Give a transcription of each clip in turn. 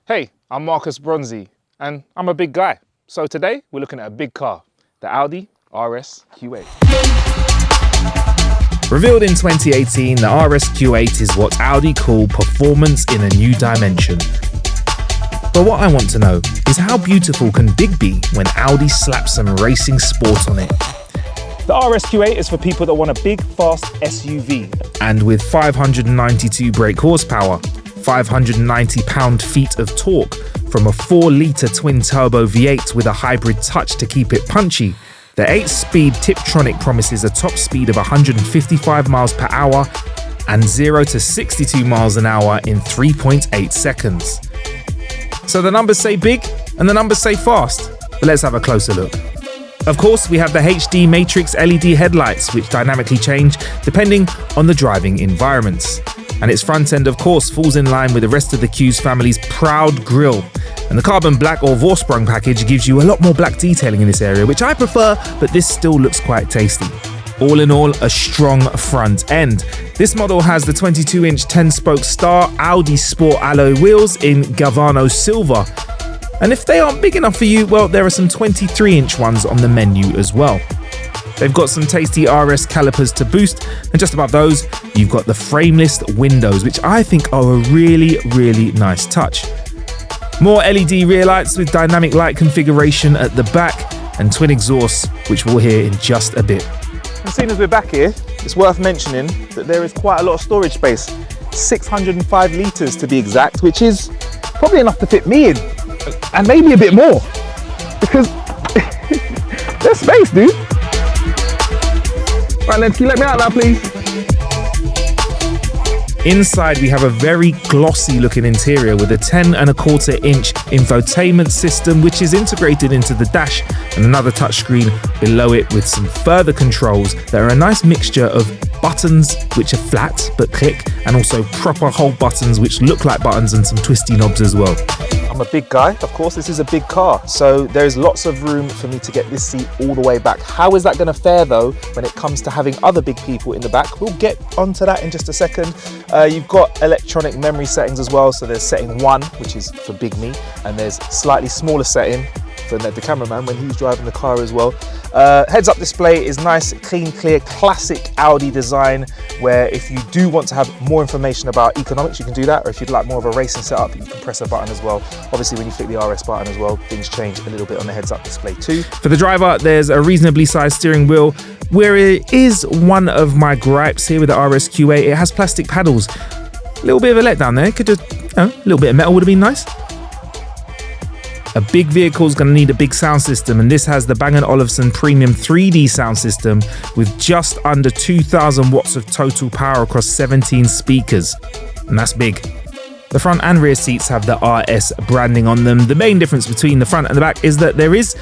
Hey, I'm Marcus Bronzy, and I'm a big guy. So today, we're looking at a big car, the Audi RSQ8. Revealed in 2018, the RSQ8 is what Audi call performance in a new dimension. But what I want to know is how beautiful can big be when Audi slaps some racing sport on it? The RSQ8 is for people that want a big, fast SUV. And with 592 brake horsepower, 590 pound-feet of torque from a 4-litre twin-turbo V8 with a hybrid touch to keep it punchy, the 8-speed Tiptronic promises a top speed of 155 miles per hour and 0 to 62 miles an hour in 3.8 seconds. So the numbers say big and the numbers say fast, but let's have a closer look. Of course, we have the HD Matrix LED headlights, which dynamically change depending on the driving environments. And its front end, of course, falls in line with the rest of the Q's family's proud grille. And the carbon black or Vorsprung package gives you a lot more black detailing in this area, which I prefer, but this still looks quite tasty. All in all, a strong front end. This model has the 22-inch 10-spoke Star Audi Sport alloy wheels in Galvano silver. And if they aren't big enough for you, well, there are some 23-inch ones on the menu as well. They've got some tasty RS calipers to boost, and just above those, you've got the frameless windows, which I think are a really, really nice touch. More LED rear lights with dynamic light configuration at the back, and twin exhausts, which we'll hear in just a bit. And seeing as we're back here, it's worth mentioning that there is quite a lot of storage space. 605 litres to be exact, which is probably enough to fit me in, and maybe a bit more, because there's space, dude. Right, Lens, can you let me out now, please? Inside, we have a very glossy looking interior with a 10.25-inch infotainment system, which is integrated into the dash, and another touchscreen below it with some further controls that are a nice mixture of buttons which are flat but click, and also proper hole buttons which look like buttons, and some twisty knobs as well. I'm a big guy, of course. This is a big car, so there's lots of room for me to get this seat all the way back. How is that going to fare though when it comes to having other big people in the back? We'll get onto that in just a second. You've got electronic memory settings as well, so there's setting 1, which is for big me, and there's slightly smaller setting for the cameraman when he's driving the car as well. Heads-up display is nice, clean, clear, classic Audi design, where if you do want to have more information about economics, you can do that, or if you'd like more of a racing setup, you can press a button as well. Obviously, when you click the RS button as well, things change a little bit on the heads-up display too. For the driver, there's a reasonably sized steering wheel, where it is one of my gripes here with the RSQ8. It has plastic paddles. A little bit of a letdown there. Could just, a little bit of metal would have been nice. A big vehicle is going to need a big sound system, and this has the Bang & Olufsen Premium 3D sound system with just under 2,000 watts of total power across 17 speakers, and that's big. The front and rear seats have the RS branding on them. The main difference between the front and the back is that there is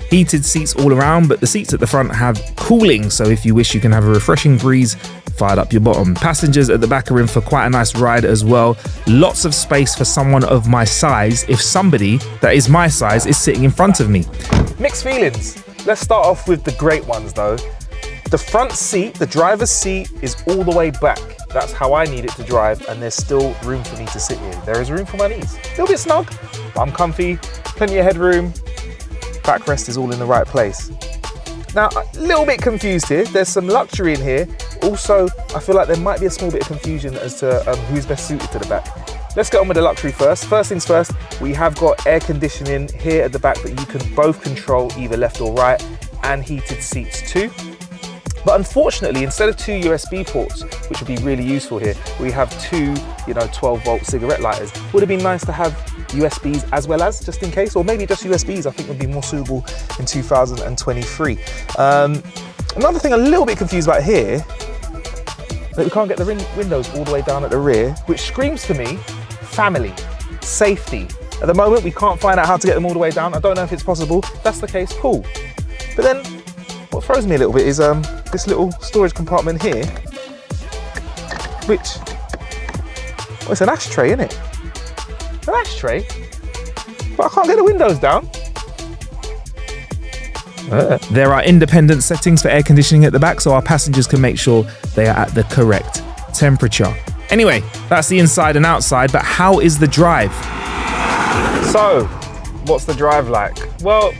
heated seats all around, but the seats at the front have cooling, so if you wish, you can have a refreshing breeze fired up your bottom. Passengers at the back are in for quite a nice ride as well. Lots of space for someone of my size if somebody that is my size is sitting in front of me. Mixed feelings. Let's start off with the great ones though. The front seat, the driver's seat, is all the way back. That's how I need it to drive, and there's still room for me to sit in. There is room for my knees. A little bit snug, but I'm comfy, plenty of headroom. Backrest is all in the right place. Now, a little bit confused here. There's some luxury in here. Also, I feel like there might be a small bit of confusion as to who's best suited to the back. Let's get on with the luxury first. First things first, we have got air conditioning here at the back that you can both control either left or right, and heated seats too. But unfortunately, instead of 2 USB ports, which would be really useful here, we have 2, 12-volt cigarette lighters. Would have been nice to have USBs as well as, just in case, or maybe just USBs I think would be more suitable in 2023. Another thing a little bit confused about here, that we can't get the windows all the way down at the rear, which screams to me family, safety. At the moment, we can't find out how to get them all the way down. I don't know if it's possible. If that's the case, cool. But then, what throws me a little bit is this little storage compartment here, which, well, it's an ashtray, isn't it? An ashtray, but I can't get the windows down. There are independent settings for air conditioning at the back, so our passengers can make sure they are at the correct temperature. Anyway, that's the inside and outside, but how is the drive? So, what's the drive like? Well,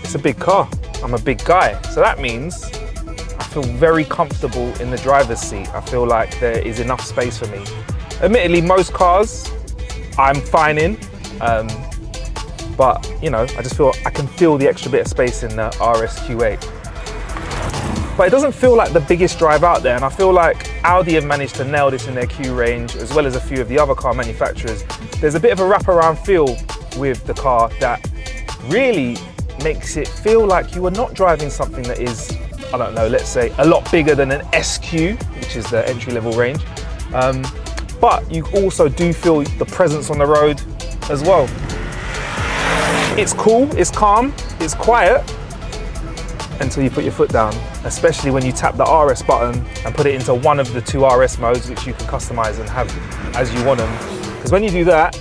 it's a big car. I'm a big guy, so that means I feel very comfortable in the driver's seat. I feel like there is enough space for me. Admittedly, most cars I'm fine in, but you know, I just feel I can feel the extra bit of space in the RSQ8. But it doesn't feel like the biggest drive out there, and I feel like Audi have managed to nail this in their Q range, as well as a few of the other car manufacturers. There's a bit of a wraparound feel with the car that really makes it feel like you are not driving something that is, I don't know, let's say a lot bigger than an SQ, which is the entry-level range. But you also do feel the presence on the road as well. It's cool, it's calm, it's quiet, until you put your foot down, especially when you tap the RS button and put it into one of the 2 RS modes, which you can customize and have as you want them. Because when you do that,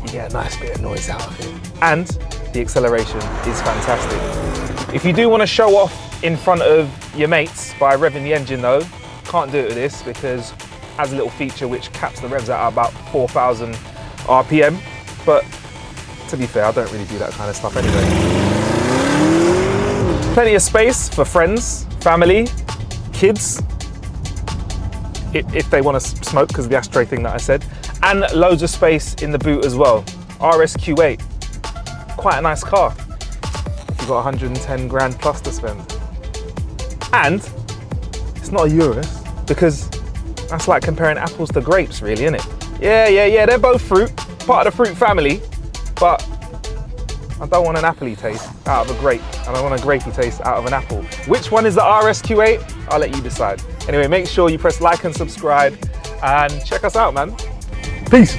you get a nice bit of noise out of it. And the acceleration is fantastic. If you do want to show off in front of your mates by revving the engine though, can't do it with this because it has a little feature which caps the revs out at about 4,000 RPM. But to be fair, I don't really do that kind of stuff anyway. Plenty of space for friends, family, kids, if they want to smoke, because of the ashtray thing that I said, and loads of space in the boot as well. RSQ8, quite a nice car if you've got 110 grand plus to spend. And it's not a Urus, because that's like comparing apples to grapes really, isn't it? Yeah, they're both fruit, part of the fruit family, but I don't want an appley taste out of a grape, and I want a grapey taste out of an apple. Which one is the RSQ8? I'll let you decide. Anyway, make sure you press like and subscribe, and check us out, man. Peace.